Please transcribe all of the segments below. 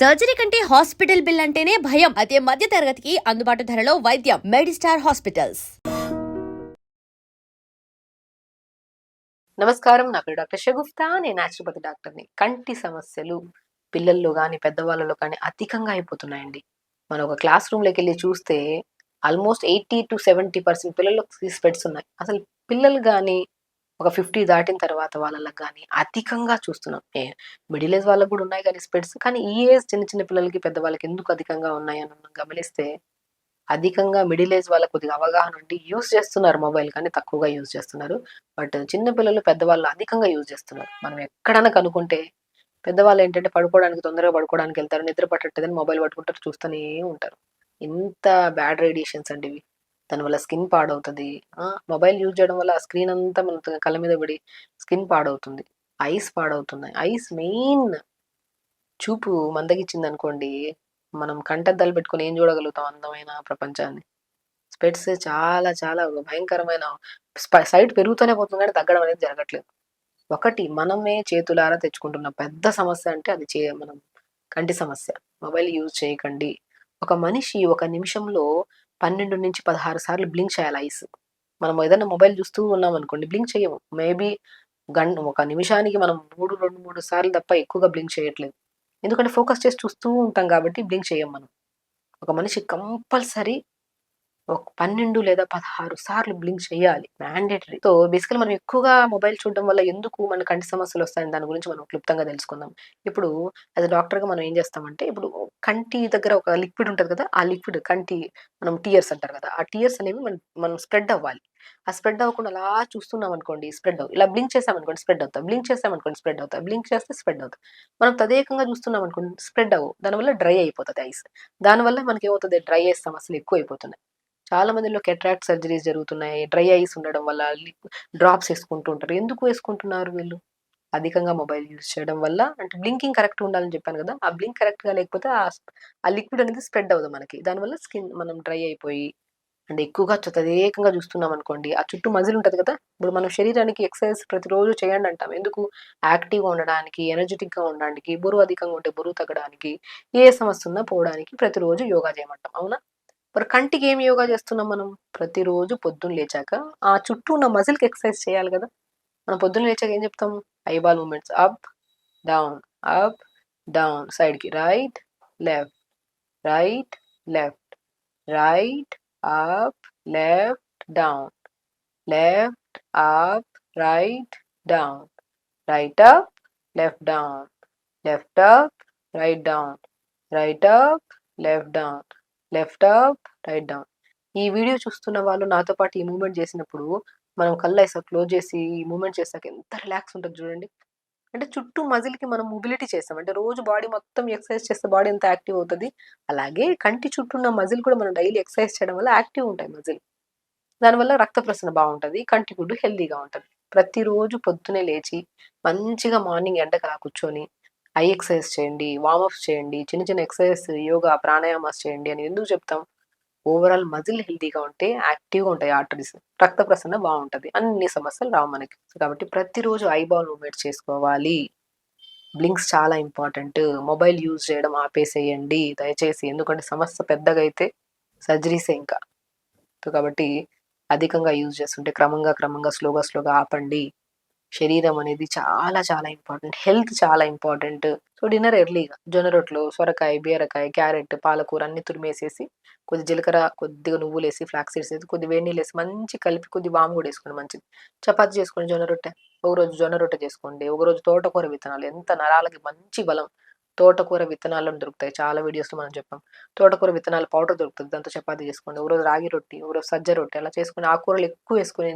Surgery కంటే hospital bill అంటేనే భయం. అదే మధ్య తరగతికి అందుబాటు ధరలో వైద్యం. Medistar hospitals. నమస్కారం. నా పేరు డాక్టర్ షగుఫ్తా. నేను న్యాచురోపతి డాక్టర్ని. కంటి సమస్యలు పిల్లల్లో గానీ, పెద్దవాళ్ళలో కానీ అధికంగా అయిపోతున్నాయండి. మనం ఒక క్లాస్ రూమ్‌లోకెళ్ళి చూస్తే ఆల్మోస్ట్ 80-70% పిల్లలకి స్పెట్స్ ఉన్నాయి. అసలు పిల్లలు గానీ, ఒక 50 దాటిన తర్వాత వాళ్ళకి గానీ అధికంగా చూస్తున్నాం. మిడిల్ ఏజ్ వాళ్ళకి గూడా ఉన్నాయి గానీ స్పెట్స్. కానీ ఈ ఏజ్ చిన్న చిన్న పిల్లలకి, పెద్దవాళ్ళకి ఎందుకు అధికంగా ఉన్నాయని మనం గమనిస్తే అధికంగా మిడిల్ ఏజ్ వాళ్ళకి కొద్దిగా అవగాహన ఉండి యూజ్ చేస్తున్నారు మొబైల్, కానీ తక్కువగా యూజ్ చేస్తున్నారు. బట్ చిన్న పిల్లలు, పెద్దవాళ్ళు అధికంగా యూజ్ చేస్తున్నారు. మనం ఎక్కడైనా కనుక్కుంటే పెద్దవాళ్ళు ఏంటంటే పడుకోవడానికి తొందరగా పడుకోవడానికి వెళ్తారు. నిద్ర పట్టట్లేదని మొబైల్ పట్టుకుంటారు, చూస్తూనే ఉంటారు. ఇంత బ్యాడ్ రేడియేషన్స్ అండి ఇవి. దానివల్ల స్కిన్ పాడవుతది. మొబైల్ యూజ్ చేయడం వల్ల ఆ స్క్రీన్ అంతా మన కళ్ళ మీద పడి స్కిన్ పాడవుతుంది. ఐస్ పాడవుతున్నాయి. ఐస్ మెయిన్ చూపు మందగించిందనుకోండి, మనం కంటద్దాలు పెట్టుకొని ఏం చూడగలుగుతాం అందమైన ప్రపంచాన్ని? స్పెట్స్ చాలా చాలా భయంకరమైన సైట్ పెరుగుతూనే పోతుంది కానీ తగ్గడం అనేది జరగట్లేదు. ఒకటి మనమే చేతులారా తెచ్చుకుంటున్న పెద్ద సమస్య అంటే అది మనం కంటి సమస్య. మొబైల్ యూజ్ చేయకండి. ఒక మనిషి ఒక నిమిషంలో 12-16 సార్లు బ్లింక్ చేయాలి ఐస్. మనం ఏదైనా మొబైల్ చూస్తూ ఉన్నాం అనుకోండి, బ్లింక్ చేయము. మేబీ ఒక నిమిషానికి మనం 2-3 సార్లు తప్ప ఎక్కువగా బ్లింక్ చేయట్లేదు. ఎందుకంటే ఫోకస్ చేసి చూస్తూ ఉంటాం కాబట్టి బ్లింక్ చేయం మనం. ఒక మనిషి కంపల్సరీ ఒక 12 లేదా 16 సార్లు బ్లింక్ చేయాలి. మ్యాండేటరీ. సో, బేసికల్లీ మనం ఎక్కువగా మొబైల్ చూడడం వల్ల ఎందుకు మన కంటి సమస్యలొస్తాయని దాని గురించి మనం క్లుప్తంగా తెలుసుకుందాం. ఇప్పుడు యాస్ ఎ డాక్టర్‌గా మనం ఏం చేస్తామంటే, ఇప్పుడు కంటి దగ్గర ఒక లిక్విడ్ ఉంటది కదా! ఆ లిక్విడ్ మనం టియర్స్ అంటారు కదా! ఆ టియర్స్ అనేవి మనం స్ప్రెడ్ అవ్వాలి. ఆ స్ప్రెడ్ అవ్వకుండా అలా చూస్తున్నామనుకోండి స్ప్రెడ్ అవ్వవు. ఇలా బ్లింక్ చేసామనుకోండి స్ప్రెడ్ అవుతాయి. బ్లింక్ చేసామనుకోండి స్ప్రెడ్ అవుతాయి. బ్లింక్ చేస్తే స్ప్రెడ్ అవుతాయి. మనం తదేకంగా చూస్తున్నామనుకోండి స్ప్రెడ్ అవ్వవు. దానివల్ల డ్రై అయిపోతది ఐస్. దానివల్ల మనకేమవుతది, డ్రై ఐస్ సమస్యలు ఎక్కువైపోతున్నాయి. చాలా మందిలో కెట్రాక్ట్ సర్జరీస్ జరుగుతున్నాయి. డ్రై ఐస్ ఉండడం వల్ల డ్రాప్స్ ఏసుకుంటూ ఉంటారు. ఎందుకు ఏసుకుంటున్నారు వీళ్ళు? అధికంగా మొబైల్ యూజ్ చేయడం వల్ల. అంటే బ్లింకింగ్ కరెక్ట్‌గా ఉండాలని చెప్పాను గదా! ఆ బ్లింక్ కరెక్ట్‌గా లేకపోతే ఆ లిక్విడ్ అనేది స్ప్రెడ్ అవ్వదు మనకి. దానివల్ల స్కిన్ మనం డ్రై అయిపోయి అండ్ ఎక్కువగా తదేకంగా చూస్తున్నామనుకోండి, ఆ చుట్టూ మజిల్ ఉంటది కదా! ఇప్పుడు మనం శరీరానికి ఎక్సర్‌సైజ్ ప్రతిరోజు చేయండి అంటాం. ఎందుకు? యాక్టివ్‌గా ఉండడానికి, ఎనర్జిటిక్‌గా ఉండడానికి, బరువు అధికంగా ఉంటే బరువు తగ్గడానికి, ఏ సమస్య ఉన్నా పోవడానికి ప్రతిరోజు యోగా చేయమంటాం. అవునా? మరి కంటికి ఏం యోగా చేస్తున్నాం మనం? ప్రతిరోజు పొద్దున్న లేచాక ఆ చుట్టూ ఉన్న మజిల్‌కి ఎక్సర్‌సైజ్ చేయాలి గదా! మనం పొద్దున్న లేచాక ఏం చెప్తాం? Eyeball movements down, up, down, సైడ్‌కి right, left, right, left, right, up, left, down, left, up, right, down, right up, left down, left up, right down, right up, left down, left up, right down. ఈ video చూస్తున్న వాళ్ళు నాతో పాటు ఈ movement చేసినప్పుడు మనం కళ్ళైసా close చేసి ఈ మూవ్‌మెంట్ చేసాక ఎంత రిలాక్స్ ఉంటది చూడండి. అంటే చుట్టూ మజిల్‌కి మనం మొబిలిటీ చేసాం. అంటే రోజు బాడీ మొత్తం ఎక్సర్‌సైజ్ చేస్తే బాడీ ఎంత యాక్టివ్ అవుతది. అలాగే కంటి చుట్టూ ఉన్న మజిల్ కూడా మనం డైలీ ఎక్సర్‌సైజ్ చేయడం వల్ల యాక్టివ్ ఉంటాయి మజిల్. దానివల్ల రక్త ప్రసరణ బావుంటది. కంటి గుడ్డు హెల్తీగా ఉంటది. ప్రతిరోజు పొద్దున్నే లేచి మంచిగా మార్నింగ్ ఎండకు అలా కూర్చొని ఐ ఎక్సర్‌సైజ్ చేయండి, వార్మప్స్ చేయండి, చిన్న చిన్న ఎక్సర్‌సైజెస్, యోగా, ప్రాణాయామాస్ చేయండి అని ఎందుకు చెప్తాం? ఓవరాల్ మజిల్ హెల్తీగా ఉంటే యాక్టివ్‌గా ఉంటాయి ఆర్టరీస్. రక్త ప్రసరణ బావుంటది. అన్ని సమస్యలు రావు మనకి. కాబట్టి ప్రతిరోజు ఐబాల్ మూవ్‌మెంట్స్ చేసుకోవాలి. బ్లింక్స్ చాలా ఇంపార్టెంట్. మొబైల్ యూజ్ చేయడం ఆపేసేయండి దయచేసి. ఎందుకంటే సమస్య పెద్దగైతే సర్జరీసే ఇంకా. కాబట్టి అధికంగా యూజ్ చేస్తుంటే క్రమంగా, క్రమంగా, స్లోగా ఆపండి. శరీరం అనేది చాలా చాలా ఇంపార్టెంట్. హెల్త్ చాలా ఇంపార్టెంట్. సో, డిన్నర్ ఎర్లీగా జొన్న రొట్టెలు, సొరకాయ, బీరకాయ, క్యారెట్, పాలకూర అన్నీ తురిమేసేసి, కొద్ది జీలకర్ర, కొద్దిగా నువ్వులేసి, ఫ్లాక్స్ సీడ్స్ ఏసి, కొద్దిగా వేడి నీళ్ళేసి మంచిగా కలిపి కొద్దిగా వాము గూడా ఏసుకోండి మంచిది. చపాతీ చేసుకోండి జొన్న రొట్టె. ఒకరోజు జొన్న రొట్టె చేసుకోండి. ఒకరోజు తోటకూర విత్తనాలు ఎంత నరాలకి మంచి బలం. తోటకూర విత్తనాలను దొరుకుతాయి. చాలా వీడియోస్‌లో మనం చెప్పాం. తోటకూర విత్తనాల పౌడర్ దొరుకుతది. దాంతో చపాతీ చేసుకోండి. ఒకరోజు రాగి రొట్టి, ఒకరోజు సజ్జ రొట్టె అలా చేసుకొని ఆకుకూరలు ఎక్కువేసుకొని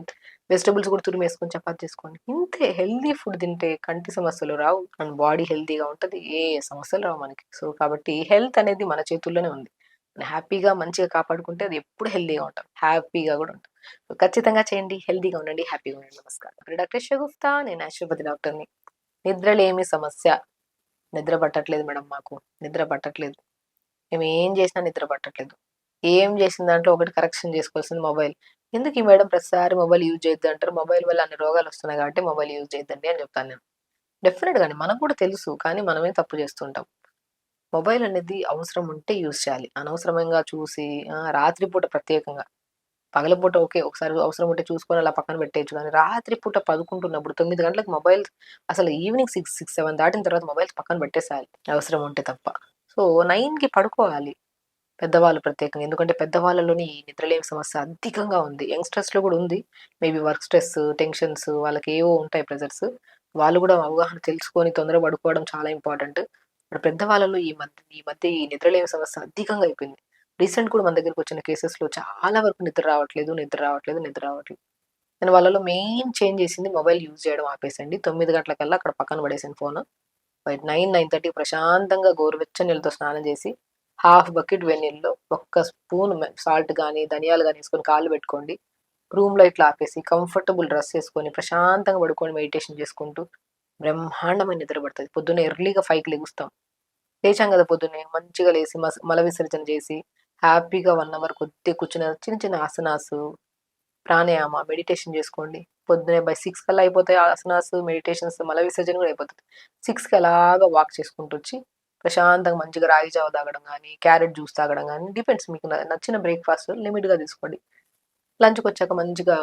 వెజిటబుల్స్ కూడా తురిమేసుకొని చపాతీ చేసుకోండి. ఇంతే హెల్తీ ఫుడ్ తింటే కంటి సమస్యలు రావు. అండ్ బాడీ హెల్తీగా ఉంటది. ఏ సమస్యలు రావు మనకి. సో, కాబట్టి హెల్త్ అనేది మన చేతుల్లోనే ఉంది. హ్యాపీగా మంచిగా కాపాడుకుంటే అది ఎప్పుడు హెల్తీగా ఉంటాం. హ్యాపీగా గూడా ఉంటాం. సో, ఖచ్చితంగా చేయండి. హెల్తీగా ఉండండి. హ్యాపీగా ఉండండి. నమస్కారం. డాక్టర్ షగుఫ్తా. నేను న్యాచురోపతి డాక్టర్‌ని. నిద్రలేమి సమస్య. నిద్ర పట్టట్లేదు మేడం మాకు. నిద్ర పట్టట్లేదు. మేమేం జేసినా నిద్ర పట్టట్లేదు. ఏం జేసిన దాంట్లో ఒకటి కరెక్షన్ జేసుకోవాల్సింది మొబైల్. ఎందుకు ఈ మేడం ప్రతిసారి మొబైల్ యూజ్ చేయొద్దు అంటారు. మొబైల్ వల్ల అన్ని రోగాలొస్తున్నాయి కాబట్టి మొబైల్ యూజ్ చేయొద్దండి అని జెప్తాను నేను. డెఫినిట్‌గా అండి. మనకు కూడా తెలుసు. కానీ మనమే తప్పు జేస్తుంటాం. మొబైల్ అనేది అవసరం ఉంటే యూజ్ చేయాలి. అనవసరంగా చూసి రాత్రిపూట ప్రత్యేకంగా పగలపూట ఓకే. ఒకసారి అవసరం ఉంటే చూసుకొని అలా పక్కన పెట్టేయొచ్చు గానీ, రాత్రిపూట పడుకుంటున్నప్పుడు 9 గంటలకు మొబైల్ అసలు ఈవినింగ్ 6, 7 దాటిన తర్వాత మొబైల్స్ పక్కన పెట్టేసేయాలి. అవసరం ఉంటే తప్ప. సో, 9కి పడుకోవాలి. పెద్దవాళ్ళు ప్రత్యేకంగా. ఎందుకంటే పెద్దవాళ్ళలోని ఈ నిద్రలేమి సమస్య అధికంగా ఉంది. యంగ్‌స్టర్స్‌లో గూడా ఉంది. మేబీ వర్క్ స్ట్రెస్, టెన్షన్స్ వాళ్ళకేవో ఉంటాయి ప్రెషర్స్. వాళ్ళు గూడా అవగాహన తెలుసుకొని తొందరగా పడుకోవడం చాలా ఇంపార్టెంట్. ఇప్పుడు పెద్దవాళ్ళలో ఈ మధ్య ఈ నిద్రలేమి సమస్య అధికంగా అయిపోయింది. రీసెంట్ కూడా మన దగ్గరకొచ్చిన కేసెస్‌లో చాలా వరకు నిద్ర రావట్లేదు. నేను వాళ్ళలో మెయిన్ చేంజ్ చేసింది మొబైల్ యూజ్ చేయడం ఆపేసండి. 9 గంటలకల్లా అక్కడ పక్కన పడేసాను ఫోను. బై 9, 9:30 ప్రశాంతంగా గోరువెచ్చని నీళ్ళతో స్నానం చేసి, హాఫ్ బకెట్ వేడినీళ్ళలో ఒక్క స్పూన్ సాల్ట్ గాని, ధనియాలు గాని ఏసుకొని కాళ్ళు పెట్టుకోండి. రూమ్ లైట్లు ఆపేసి, కంఫర్టబుల్ డ్రెస్ ఏసుకొని, ప్రశాంతంగా పడుకొని మెడిటేషన్ చేసుకుంటూ, బ్రహ్మాండమైన నిద్ర పడతది. పొద్దున్నే ఎర్లీగా 5కి లెగుస్తాం. లేచాం గదా పొద్దున్నే, మంచిగా లేసి మల విసర్జన చేసి, హ్యాపీగా 1 అవర్ కొద్దిగా కూర్చుని చిన్న చిన్న ఆసనాసు, ప్రాణాయామ, మెడిటేషన్ చేసుకోండి. పొద్దున్నే బై 6 కల్లా అయిపోతాయి ఆసనాస్, మెడిటేషన్స్, మల విసర్జన కూడా అయిపోతది. 6కి అలాగా వాక్ చేసుకుంటొచ్చి, ప్రశాంతంగా మంచిగా రాగి జావ తాగడం గానీ, క్యారెట్ జ్యూస్ తాగడం గానీ, డిపెండ్స్ మీకు నచ్చిన బ్రేక్‌ఫాస్ట్ లిమిట్‌గా తీసుకోండి. లంచ్‌కొచ్చాక మంచిగా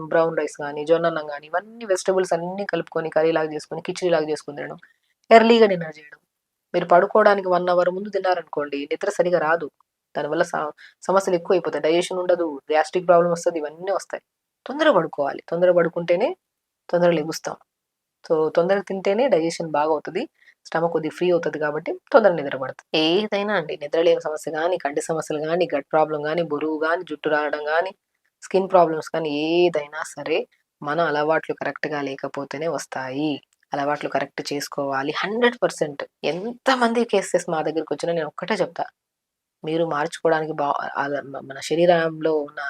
బ్రౌన్ రైస్ గానీ, జొన్నన్నం గానీ, ఇవన్నీ వెజిటబుల్స్ అన్నీ కలుపుకొని కర్రీలాగా చేసుకొని, కిచిడీలాగా చేసుకొని తినడం. ఎర్లీగా డిన్నర్ చేయడం. మీరు పడుకోవడానికి 1 అవర్ ముందు తిన్నారనుకోండి, నిద్ర సరిగ్గా రాదు. దానివల్ల సమస్యలు ఎక్కువైపోతాయి. డైజెషన్ ఉండదు, గ్యాస్ట్రిక్ ప్రాబ్లమ్ వస్తది, ఇవన్నీ వస్తాయి. తొందరగా పడుకోవాలి. తొందరగా పడుకుంటేనే తొందరగా లెగుస్తాం. సో, తొందరగా తింటేనే డైజెషన్ బాగా అవుతది. స్టమక్ కొద్దిగా ఫ్రీ అవుతది కాబట్టి తొందరగా నిద్ర పడతది. ఏదైనా అండి నిద్రలేమి సమస్య గానీ, కంటి సమస్యలు గానీ, గట్ ప్రాబ్లమ్ గానీ, బరువు గానీ, జుట్టు రాలడం గానీ, స్కిన్ ప్రాబ్లమ్స్ కానీ ఏదైనా సరే మన అలవాట్లు కరెక్ట్‌గా లేకపోతేనే వస్తాయి. అలవాట్లు కరెక్ట్ చేసుకోవాలి. 100% ఎంతమంది కేసెస్ మా దగ్గరికొచ్చినా నేను ఒక్కటే చెప్తా. మీరు మార్చుకోవడానికి మన శరీరంలో ఉన్న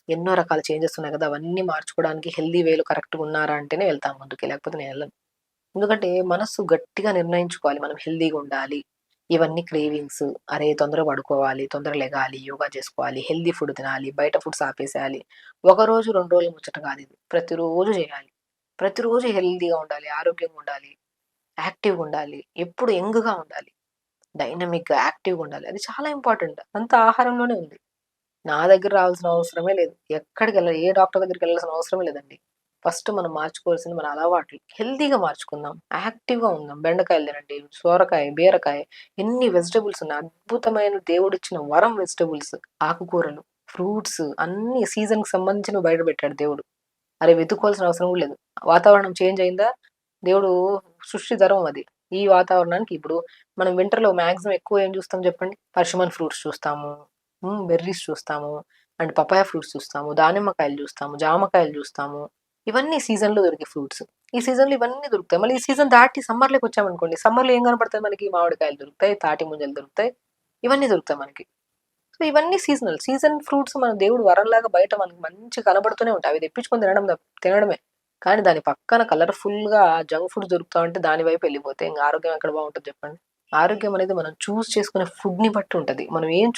ఎన్నో రకాల చేంజెస్ ఉన్నాయి కదా! అవన్నీ మార్చుకోవడానికి హెల్తీ వేలో కరెక్ట్‌గా ఉన్నారా అంటేనే వెళ్తాను ముందుకి. లేకపోతే నేనెళ్ళను. ఎందుకంటే మనస్సు గట్టిగా నిర్ణయించుకోవాలి. మనం హెల్తీగా ఉండాలి. ఇవన్నీ క్రేవింగ్స్. అరే! తొందరగా పడుకోవాలి, తొందరగా లెగాలి, యోగా చేసుకోవాలి, హెల్తీ ఫుడ్ తినాలి, బయట ఫుడ్స్ ఆపేసేయాలి. ఒకరోజు, 2 రోజుల ముచ్చట కాదిది. ప్రతిరోజు చేయాలి. ప్రతిరోజు హెల్తీగా ఉండాలి, ఆరోగ్యంగా ఉండాలి, యాక్టివ్‌గా ఉండాలి, ఎప్పుడు యంగ్‌గా ఉండాలి, డైనమిక్‌గా, యాక్టివ్‌గా ఉండాలి. అది చాలా ఇంపార్టెంట్. అంతా ఆహారంలోనే ఉంది. నా దగ్గర రావాల్సిన అవసరమే లేదు. ఏ డాక్టర్ దగ్గరికెళ్ళాల్సిన అవసరమే లేదండి. ఫస్ట్ మనం మార్చుకోవాల్సింది మన అలవాట్లు. హెల్తీగా మార్చుకుందాం. యాక్టివ్‌గా ఉందాం. బెండకాయలు తినండి, సోరకాయ, బీరకాయ ఎన్ని వెజిటబుల్స్ ఉన్నాయి. అద్భుతమైన దేవుడిచ్చిన వరం వెజిటబుల్స్. ఆకుకూరలు, ఫ్రూట్స్ అన్నీ సీజన్‌కి సంబంధించినవి బయట పెట్టాడు దేవుడు. అరే! వెతుక్కోవాల్సిన అవసరం కూడా లేదు. వాతావరణం చేంజ్ అయిందా, దేవుడు సృష్టి ధర్మం అది. ఈ వాతావరణానికి ఇప్పుడు మనం వింటర్‌లో మాక్సిమం ఎక్కువ ఏం చూస్తాం చెప్పండి? పర్షిమన్ ఫ్రూట్స్ చూస్తాము. బెర్రీస్ చూస్తాము. అండ్ పపాయ ఫ్రూట్స్ చూస్తాము. దానిమ్మకాయలు చూస్తాము. జామకాయలు చూస్తాము. ఇవన్నీ సీజన్‌లో దొరికే ఫ్రూట్స్. ఈ సీజన్‌లో ఇవన్నీ దొరుకుతాయి. మళ్ళీ ఈ సీజన్ దాటి సమ్మర్‌లోకొచ్చామనుకోండి, సమ్మర్‌లో ఏం కనపడతాయి మనకి? మామిడికాయలు దొరుకుతాయి, తాటి ముంజలు దొరుకుతాయి. ఇవన్నీ దొరుకుతాయి మనకి. సో, ఇవన్నీ సీజనల్. సీజన్ ఫ్రూట్స్ మన దేవుడు వరంలాగా బయట మనకి మంచిగా కనబడుతూనే ఉంటాయి. అవి తెప్పించుకొని తినడమే. కానీ దాని పక్కన కలర్‌ఫుల్‌గా జంక్ ఫుడ్స్ దొరుకుతా ఉంటే దాని వైపు ఎళ్ళిపోతే ఇంక ఆరోగ్యం ఎక్కడ బావుంటది చెప్పండి? ఆరోగ్యం అనేది మనం చేసుకునే ఫుడ్‌ని బట్టి ఉంటది. మనం ఏం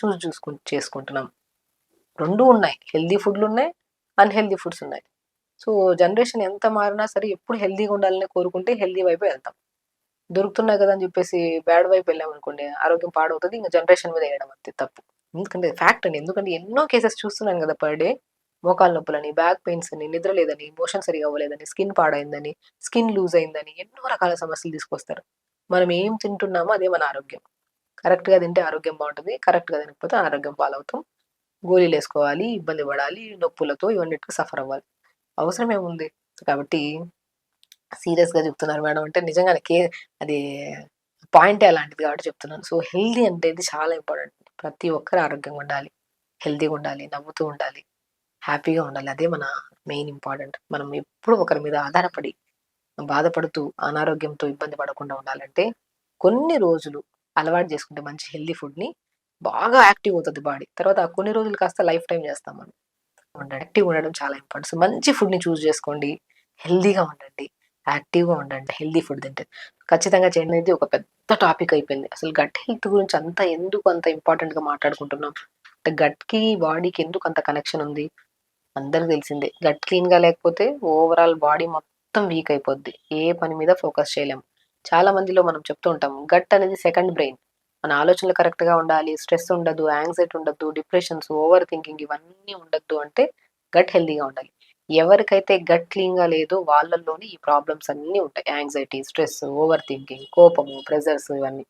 చేసుకుంటున్నాం. 2 ఉన్నాయి. హెల్తీ ఫుడ్‌లున్నాయి. అన్‌హెల్తీ ఫుడ్స్ ఉన్నాయి. సో, జనరేషన్ ఎంత మారినా సరే ఎప్పుడు హెల్తీగా ఉండాలనే కోరుకుంటే హెల్తీ వైపే వెళ్తాం. దొరుకుతున్నాయి కదా అని చెప్పేసి బ్యాడ్ వైపు వెళ్ళామనుకోండి ఆరోగ్యం పాడవుతది. ఇంక జనరేషన్ మీద ఎయడం అంతే తప్పు. ఎందుకంటే ఫ్యాక్ట్ అండి. ఎందుకంటే ఎన్నో కేసెస్ చూస్తున్నాను కదా పర్ డే. మోకాళ్ళ నొప్పులని, బ్యాక్ పెయిన్స్ అని, నిద్ర లేదని, మోషన్ సరిగ్గా అవ్వలేదని, స్కిన్ పాడైందని, స్కిన్ లూజ్ అయిందని ఎన్నో రకాల సమస్యలు తీసుకొస్తారు. మనం ఏం తింటున్నామో అదే మన ఆరోగ్యం. కరెక్ట్‌గా తింటే ఆరోగ్యం బావుంటది. కరెక్ట్‌గా తినకపోతే అనారోగ్యం పాలవుతాం. గోళీలేసుకోవాలి, ఇబ్బంది పడాలి, నొప్పులతో ఇవన్నిటికి సఫర్ అవ్వాలి. అవసరం ఏముంది? కాబట్టి సీరియస్‌గా చెప్తున్నారు మేడం అంటే నిజంగానే అది పాయింటే అలాంటిది కాబట్టి చెప్తున్నాను. సో, హెల్తీ అనేది చాలా ఇంపార్టెంట్. ప్రతి ఒక్కరు ఆరోగ్యంగా ఉండాలి. హెల్తీగా ఉండాలి. నవ్వుతూ ఉండాలి. హ్యాపీగా ఉండాలి. అదే మన మెయిన్ ఇంపార్టెంట్. మనం ఎప్పుడు ఒకరి మీద ఆధారపడి, బాధపడుతూ, అనారోగ్యంతో ఇబ్బంది పడకుండా ఉండాలంటే, కొన్ని రోజులు అలవాటు చేసుకుంటే మంచి హెల్తీ ఫుడ్‌ని బాగా యాక్టివ్ అవుతది బాడీ. తర్వాత ఆ కొన్ని రోజులు కాస్త లైఫ్ టైమ్ చేస్తాం మనం. యాక్టివ్‌గా ఉండడం చాలా ఇంపార్టెంట్. సో, మంచి ఫుడ్‌ని చేసుకోండి. హెల్తీగా ఉండండి. యాక్టివ్‌గా ఉండండి. హెల్తీ ఫుడ్ తింటే. ఖచ్చితంగా చేయండి. అనేది ఒక పెద్ద టాపిక్ అయిపోయింది. అసలు గట్ హెల్త్ గురించి ఎందుకు అంత ఇంపార్టెంట్‌గా మాట్లాడుకుంటున్నాం? అంటే గట్‌కి, బాడీకి ఎందుకు అంత కనెక్షన్ ఉంది? అందరికి తెలిసిందే. గట్ క్లీన్‌గా లేకపోతే ఓవరాల్ బాడీ మొత్తం వీక్ అయిపోద్ది. ఏ పని మీద ఫోకస్ చేయలేం. చాలా మందిలో మనం చెప్తూ ఉంటాం. గట్ అనేది సెకండ్ బ్రెయిన్. మన ఆలోచనలు కరెక్ట్‌గా ఉండాలి. స్ట్రెస్ ఉండదు, యాంక్సైటీ ఉండద్దు, డిప్రెషన్స్, ఓవర్ థింకింగ్ ఇవన్నీ ఉండొద్దు అంటే గట్ హెల్తీగా ఉండాలి. ఎవరికైతే గట్ క్లీన్‌గా లేదో వాళ్ళలోనే ఈ ప్రాబ్లమ్స్ అన్నీ ఉంటాయి. యాంక్సైటీ, స్ట్రెస్, ఓవర్ థింకింగ్, కోపము, ప్రెషర్స్ ఇవన్నీ.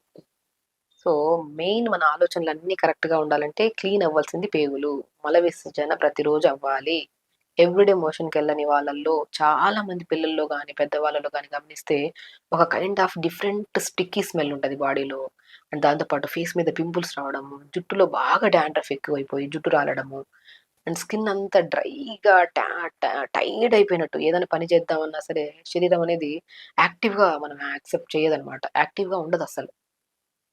సో, మెయిన్ మన ఆలోచనలన్నీ కరెక్ట్‌గా ఉండాలంటే క్లీన్ అవ్వాల్సింది పేగులు. మల విసర్జన ప్రతిరోజు అవ్వాలి. ఎవ్రీడే మోషన్‌కెళ్ళని వాళ్ళల్లో చాలా మంది పిల్లల్లో గాని, పెద్దవాళ్ళలో గాని గమనిస్తే ఒక kind of different sticky smell ఉంటది బాడీలో. అండ్ దాంతో పాటు ఫేస్ మీద పింపుల్స్ రావడము, జుట్టులో బాగా డాండ్రఫ్ ఎక్కువైపోయి జుట్టు రాలడము, అండ్ స్కిన్ అంతా డ్రైగా టా టా టైర్డ్ అయిపోయినట్టు ఏదైనా పని చేద్దామన్నా సరే శరీరం అనేది యాక్టివ్‌గా మనం యాక్సెప్ట్ చేయదనమాట. యాక్టివ్‌గా ఉండదసలు.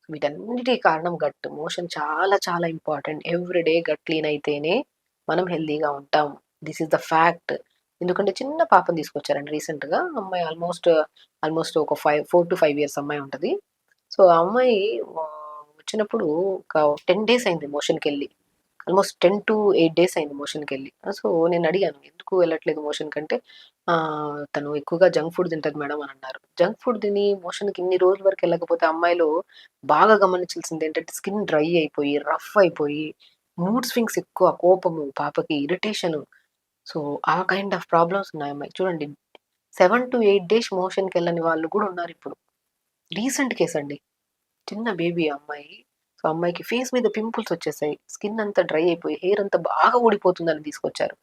వీటన్నిటికి కారణం గట్. మోషన్ చాలా చాలా important. Every day gut clean అయితేనే మనం హెల్తీగా ఉంటాం. This is the fact. ఎందుకంటే చిన్న పాపని తీసుకొచ్చారండి రీసెంట్‌గా. అమ్మాయి ఆల్మోస్ట్ ఒక 4-5 ఇయర్స్ అమ్మాయి ఉంటది. సో, ఆ అమ్మాయి వచ్చినప్పుడు ఒక 10 డేస్ అయింది మోషన్‌కెళ్ళి. ఆల్మోస్ట్ 10-8 డేస్ అయింది మోషన్‌కెళ్ళి. సో, నేనడిగాను, "ఎందుకు వెళ్ళట్లేదు మోషన్‌కంటే" "తను ఎక్కువగా జంక్ ఫుడ్ తింటది మేడం" అని అన్నారు. జంక్ ఫుడ్ తిని మోషన్‌కి ఇన్ని రోజుల వరకు వెళ్ళకపోతే అమ్మాయిలో బాగా గమనించాల్సింది ఏంటంటే స్కిన్ డ్రై అయిపోయి, రఫ్ అయిపోయి, మూడ్ స్వింగ్స్ ఎక్కువ, కోపము, పాపకి ఇరిటేషను. సో, ఆ కైండ్ ఆఫ్ ప్రాబ్లమ్స్ ఉన్నాయి అమ్మాయికి. చూడండి 7-8 డేస్ మోషన్‌కెళ్ళని వాళ్ళు కూడా ఉన్నారిప్పుడు. రీసెంట్ కేస్ అండి. చిన్న బేబీ ఆ అమ్మాయి. సో, అమ్మాయికి ఫేస్ మీద పింపుల్స్ వచ్చేసాయి. స్కిన్ అంతా డ్రై అయిపోయి, హెయిర్ అంతా బాగా ఊడిపోతుందని తీసుకొచ్చారు.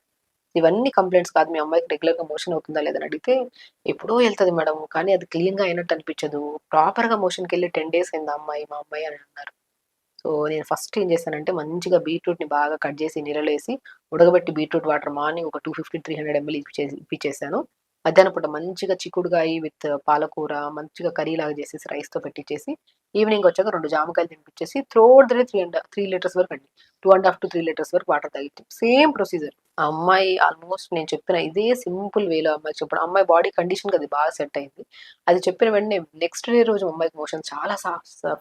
ఇవన్నీ కంప్లెయింట్స్ కాదు. మీ అమ్మాయికి రెగ్యులర్‌గా మోషన్ అవుతుందా లేదా అని అడిగితే, ఎప్పుడో ఎళ్తది మేడం. కానీ అది క్లీన్‌గా అయినట్టు అనిపించదు. ప్రాపర్‌గా మోషన్‌కెళ్ళి 10 డేస్ అయింది ఆ అమ్మాయి, మా అమ్మాయి అని అన్నారు. సో, నేను ఫస్ట్ ఏం చేశానంటే మంచిగా బీట్రూట్‌ని బాగా కట్ చేసి నీళ్ళలో ఏసి, ఉడకబెట్టి బీట్రూట్ వాటర్ మార్నింగ్ ఒక 250, 300 ఎంఎల్ ఇప్పిచ్చేసాను. మధ్యాహ్నం పూట మంచిగా చిక్కుడుగాయి విత్ పాలకూర మంచిగా కర్రీలాగా చేసేసి రైస్‌తో పెట్టిచ్చేసి, ఈవినింగ్ వచ్చాక 2 జామకాయలు తినిపిచ్చేసి త్రూఅవుట్ ద డే 3 లీటర్స్ వరకు అండి. 2 3 లీటర్స్ వరకు వాటర్ తాగిచ్చాం. Same procedure. ఆ అమ్మాయి ఆల్మోస్ట్ నేను చెప్పిన ఇదే సింపుల్ వేలో అమ్మాయికి చెప్పడం. అమ్మాయి బాడీ కండిషన్‌కి అది బాగా సెట్ అయింది. అది చెప్పిన వెంటనే నెక్స్ట్ డే రోజు అమ్మాయికి మోషన్ చాలా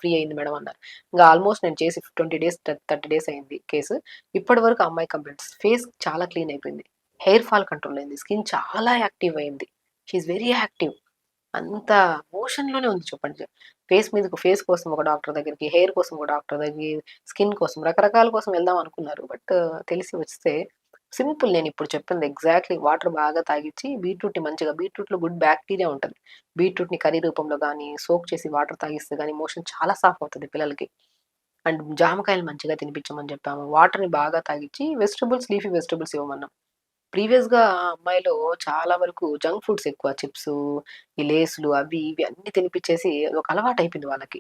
ఫ్రీ అయింది మేడం అన్నారు. ఇంగా ఆల్మోస్ట్ నేను చేసి 20 డేస్, 30 డేస్ అయింది కేసు. ఇప్పటి వరకు ఆ అమ్మాయి కంప్లెయింట్స్. ఫేస్ చాలా క్లీన్ అయిపోయింది. హెయిర్ ఫాల్ కంట్రోల్ అయింది. స్కిన్ చాలా యాక్టివ్ అయింది. She is very active. అంత మోషన్‌లోనే ఉంది చెప్పండి. ఫేస్ కోసం ఒక డాక్టర్ దగ్గరికి, హెయిర్ కోసం ఒక డాక్టర్ దగ్గరికి, స్కిన్ కోసం రకరకాల కోసం వెళ్దాం అనుకున్నారు. బట్ తెలిసి వస్తే సింపుల్ నేనిప్పుడు చెప్పింది ఎగ్జాక్ట్‌లీ వాటర్ బాగా తాగిచ్చి బీట్రూట్‌లో గుడ్ బాక్టీరియా ఉంటది. బీట్రూట్‌ని కర్రీ రూపంలో గానీ, సోక్ చేసి వాటర్ తాగిస్తే గానీ మోషన్ చాలా సాఫ్ అవుతది పిల్లలకి. అండ్ జామకాయలు మంచిగా తినిపించమని చెప్పాము. వాటర్‌ని బాగా తాగిచ్చి లీఫీ వెజిటబుల్స్ ఇవ్వమన్నాం. ప్రీవియస్‌గా ఆ అమ్మాయిలో చాలా వరకు జంక్ ఫుడ్స్ ఎక్కువ. చిప్సు, ఈ లేస్‌లు అవి ఇవి అన్నీ తినిపిచ్చేసి అదొక అలవాటయిపోయింది వాళ్ళకి.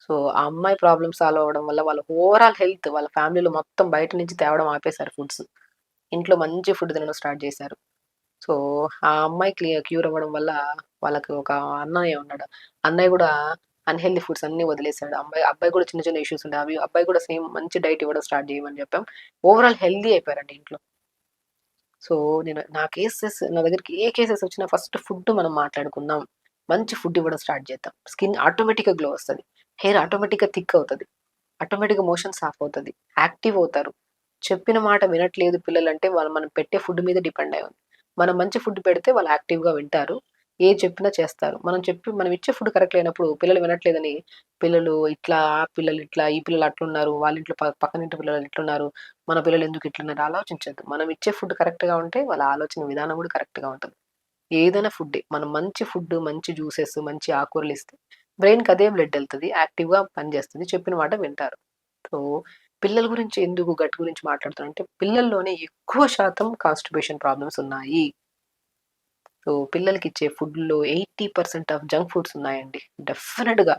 సో, ఆ అమ్మాయి ప్రాబ్లమ్ సాల్వ్ అవ్వడం వల్ల వాళ్ళ ఓవరాల్ హెల్త్ వాళ్ళ ఫ్యామిలీలో మొత్తం బయట నుంచి తేవడం ఆపేశారు ఫుడ్స్. ఇంట్లో మంచి ఫుడ్ తినడం స్టార్ట్ చేశారు. సో, ఆ అమ్మాయి క్యూర్ అవ్వడం వల్ల వాళ్ళకి ఒక అన్నయ్య ఉన్నాడు. అన్నయ్య గూడా అన్‌హెల్తీ ఫుడ్స్ అన్నీ వదిలేసాడు. అబ్బాయి కూడా చిన్న చిన్న ఇష్యూస్ ఉండే. అబ్బాయి కూడా సేమ్ మంచి డైట్ ఇవ్వడం స్టార్ట్ చేయమని చెప్పాం. ఓవరాల్ హెల్తీ అయిపోయారండి ఇంట్లో. సో, నా దగ్గరికి ఏ కేసెస్ వచ్చినా ఫస్ట్ ఫుడ్ మనం మాట్లాడుకుందాం. మంచి ఫుడ్ ఇవ్వడం స్టార్ట్ చేద్దాం. స్కిన్ ఆటోమేటిక్‌గా గ్లో వస్తది. హెయిర్ ఆటోమేటిక్‌గా థిక్ అవుతది. ఆటోమేటిక్‌గా మోషన్ సాఫ్ అవుతది. యాక్టివ్ అవుతారు. చెప్పిన మాట వినట్లేదు పిల్లలంటే వాళ్ళు మనం పెట్టే ఫుడ్ మీద డిపెండ్ అయి ఉంది. మనం మంచి ఫుడ్ పెడితే వాళ్ళు యాక్టివ్‌గా వింటారు. ఏది చెప్పినా చేస్తారు. మనం ఇచ్చే ఫుడ్ కరెక్ట్ లేనప్పుడు పిల్లలు వినట్లేదని పిల్లలు ఇట్లా, ఆ పిల్లలు ఇట్లా, ఈ పిల్లలు అట్లున్నారు. వాళ్ళ ఇంట్లో పక్కనింటి పిల్లలు ఇట్లున్నారు. మన పిల్లలు ఎందుకు ఇట్లున్నారు ఆలోచించొద్దు. మనం ఇచ్చే ఫుడ్ కరెక్ట్‌గా ఉంటే వాళ్ళ ఆలోచన విధానం కూడా కరెక్ట్‌గా ఉంటది. ఏదైనా ఫుడ్డే. మనం మంచి ఫుడ్, మంచి జ్యూసెస్, మంచి ఆకుకూరలిస్తే బ్రెయిన్‌కి అదే బ్లడ్ ఎళ్తది. యాక్టివ్‌గా పనిచేస్తది. చెప్పిన మాట వింటారు. సో, పిల్లల గురించి ఎందుకు గట్ గురించి మాట్లాడుతున్నానంటే, పిల్లల్లోనే ఎక్కువ శాతం కాన్‌స్టిపేషన్ ప్రాబ్లమ్స్ ఉన్నాయి. సో, పిల్లలకిచ్చే ఫుడ్‌లో 80% ఆఫ్ జంక్ ఫుడ్స్ ఉన్నాయండి. డెఫినిట్‌గా.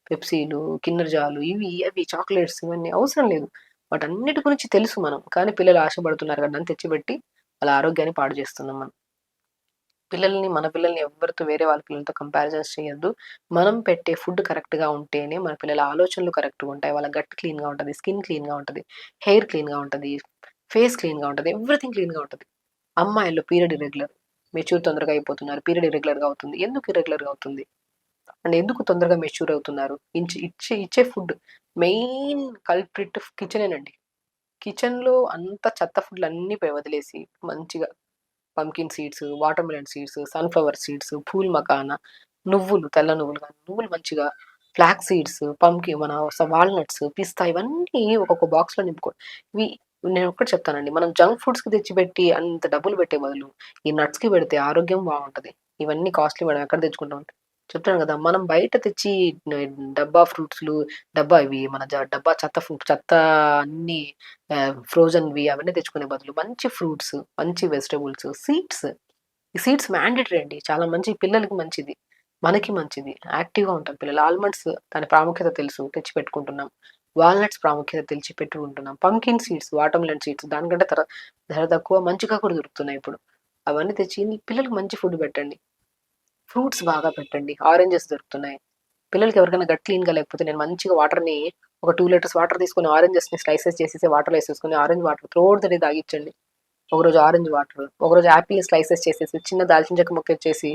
పెప్సీలు, కిండర్ జాలు ఇవి, అవి చాక్లేట్స్ ఇవన్నీ అవసరం లేదు. వాటన్నిటి గురించి తెలుసు మనం. కానీ పిల్లలు ఆశపడుతున్నారు కదా అని తెచ్చిపెట్టి వాళ్ళ ఆరోగ్యాన్ని పాడు చేస్తున్నాం మనం. మన పిల్లల్ని ఎవ్వరితో వేరే వాళ్ళ పిల్లలతో కంపారిజన్స్ చేయొద్దు. మనం పెట్టే ఫుడ్ కరెక్ట్‌గా ఉంటేనే మన పిల్లల ఆలోచనలు కరెక్ట్‌గా ఉంటాయి. వాళ్ళ గట్ క్లీన్‌గా ఉంటది. స్కిన్ క్లీన్‌గా ఉంటది. హెయిర్ క్లీన్‌గా ఉంటది. ఫేస్ క్లీన్‌గా ఉంటది. ఎవ్రీథింగ్ క్లీన్‌గా ఉంటది. అమ్మాయిల్లో పీరియడ్ ఇర్రెగ్యులర్. మెచ్యూర్ తొందరగా అయిపోతున్నారు. పీరియడ్ ఇర్రెగ్యులర్‌గా అవుతుంది. ఎందుకు ఇర్రెగ్యులర్‌గా అవుతుంది? అండ్ ఎందుకు తొందరగా మెచ్యూర్ అవుతున్నారు? ఇచ్చే ఫుడ్ మెయిన్ కల్ప్రిట్ కిచెనేనండి. కిచెన్‌లో అంతా చెత్త ఫుడ్‌లన్నీ వదిలేసి మంచిగా pumpkin seeds, water melon seeds, sunflower seeds, pool makhana, నువ్వులు, తెల్ల నువ్వులు గాని, నువ్వులు మంచిగా ఫ్లాక్స్ సీడ్స్, పంకి మన వాల్‌నట్స్, పిస్తా ఇవన్నీ ఒక్కొక్క బాక్స్‌లో ఇవి నేను ఒక్కటి చెప్తానండి. మనం జంక్ ఫుడ్స్‌కి తెచ్చిపెట్టి అంత డబ్బులు పెట్టే బదులు, ఈ నట్స్‌కి పెడితే ఆరోగ్యం బావుంటది. ఇవన్నీ కాస్ట్‌లీ మనం ఎక్కడ తెచ్చుకుంటాం? చెప్తాను గదా! మనం బయట తెచ్చి న డబ్బా ఫ్రూట్స్‌లు, డబ్బా ఇవి మన డబ్బా చెత్త ఫ్రూట్ చెత్త అన్నీ ఫ్రోజన్‌వి అవన్నీ తెచ్చుకునే బదులు మంచి ఫ్రూట్స్, మంచి వెజిటబుల్స్, సీడ్స్. ఈ సీడ్స్ మ్యాండేటరీ అండి. చాలా మంచి పిల్లలకి మంచిది. మనకి మంచిది. యాక్టివ్‌గా ఉంటారు పిల్లలు. ఆల్మండ్స్ దాని ప్రాముఖ్యత తెలుసు తెచ్చిపెట్టుకుంటున్నాం. వాల్‌నట్స్ ప్రాముఖ్యత తెలిసి పెట్టుకుంటున్నాం. పంకిన్ సీడ్స్, వాటర్‌మెలన్ సీడ్స్ దానికంటే ధర తక్కువ మంచిగా కూడా దొరుకుతున్నాయి ఇప్పుడు. అవన్నీ తెచ్చి పిల్లలకి మంచి ఫుడ్ పెట్టండి. ఫ్రూట్స్ బాగా పెట్టండి. ఆరెంజెస్ దొరుకుతున్నాయి. పిల్లలకి ఎవరికైనా గట్ క్లీన్‌గా లేకపోతే నేను మంచిగా వాటర్‌ని ఒక 2 లీటర్స్ వాటర్ తీసుకొని ఆరెంజెస్‌ని స్లైసెస్ చేసేసి వాటర్‌లో ఏసేసుకొని orange water throughout the day తాగిచ్చండి. ఒకరోజు ఆరెంజ్ వాటర్, ఒకరోజు యాపిల్‌ని స్లైసెస్ చేసేసి, చిన్న దాల్చిన చెక్క ముక్క ఏసి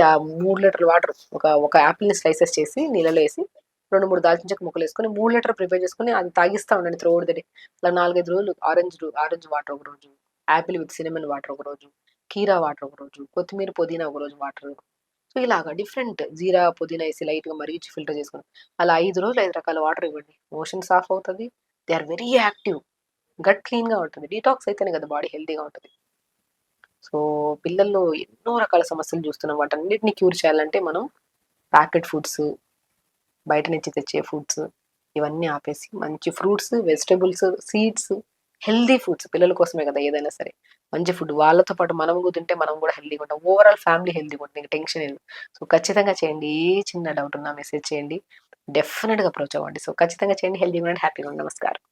ఆ 3 లీటర్ల వాటర్ ఒక యాపిల్‌ని స్లైసెస్ చేసి నీళ్ళలో ఏసి 2, 3 దాల్చిన చెక్క ముక్కలేసుకొని 3 లీటర్ ప్రిపేర్ చేసుకొని అది తాగిస్తా ఉండండి త్రూఅవుట్ ద డే. అలా 4, 5 రోజులు ఆరెంజ్ వాటర్ ఒకరోజు, యాపిల్ విత్ సిన్నమన్ వాటర్ ఒకరోజు, కీరా వాటర్ ఒకరోజు, కొత్తిమీర, పుదీనా ఒకరోజు వాటర్. సో, ఇలాగా డిఫరెంట్ జీరా, పుదీనా ఏసి లైట్‌గా మరిగిచ్చి ఫిల్టర్ చేసుకొని, అలా 5 రోజులు 5 రకాల వాటర్ ఇవ్వండి. మోషన్ సాఫ్ అవుతది. They are very active. Gut క్లీన్‌గా ఉంటుంది. డీటాక్స్ అయితేనే కదా బాడీ హెల్తీగా ఉంటది. సో, పిల్లల్లో ఎన్నో రకాల సమస్యలు చూస్తున్నాం. వాటన్నిటిని క్యూర్ చేయాలంటే మనం ప్యాకెట్ ఫుడ్స్, బయట నుంచి తెచ్చే ఫుడ్స్ ఇవన్నీ ఆపేసి మంచి fruits, vegetables, seeds, healthy foods పిల్లల కోసమే కదా ఏదైనా సరే. మంచి ఫుడ్ వాళ్ళతో పాటు మనం కూడా తింటే మనం కూడా హెల్తీగా ఉంటాం. ఓవరాల్ ఫ్యామిలీ హెల్తీగా ఉంటుంది. ఇంక టెన్షన్ లేదు. సో, ఖచ్చితంగా చేయండి. ఏ చిన్న డౌట్ ఉన్నా మెసేజ్ చేయండి. డెఫినిట్‌గా అప్రోచ్ అవ్వండి. సో, ఖచ్చితంగా చేయండి. హెల్తీగా ఉండండి. హ్యాపీగా ఉండండి. నమస్కారం.